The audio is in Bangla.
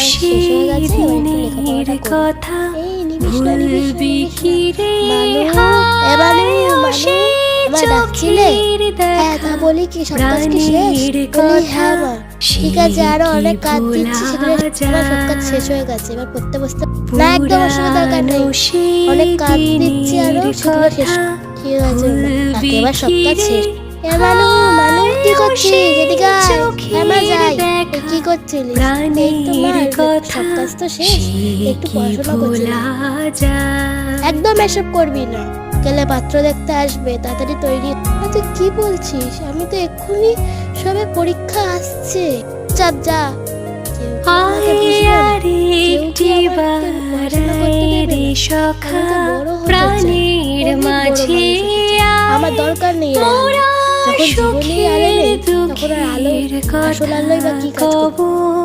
শেষ হয়ে গেছে, এবার একটু লেখাপড়াটা করি। এই নিবিস না, নিবিস না, নিবিস না। মানু, আমার ডাকছিলে? হ্যাঁ, তা বলি কি সব কাজ কি শেষ? বলি হ্যাঁ মা। ঠিক আছে, আরো অনেক কাজ দিচ্ছি, সেগুলো আমার সব কাজ শেষ হয়ে গেছে, এবার পড়তে বসতে না, একদম অসুবিধা দরকার নেই। অনেক কাজ দিচ্ছি আরো, সেগুলো শেষ। ঠিক আছে মা, এবার সব কাজ শেষ। মানু, মানু কি করছিস? এদিকে আয়। হ্যাঁ মা, যাই। কি করছিলিস? এই তো মা, সব কাজ তো শেষ, একটু পড়াশোনা করছিলাম। একদম এসব করবি না, গেলে পাত্র দেখতে আসবে, তাড়াতাড়ি তৈরি। তুই কি বলছিস? আমি তো এক্ষুনি সবে পরীক্ষা আসছে। চাপ যা, আমার দরকার নেই। যখন জীবনই আলো নেই, তখন আর আলো, আসল আলোই বা কি কাজ করবে?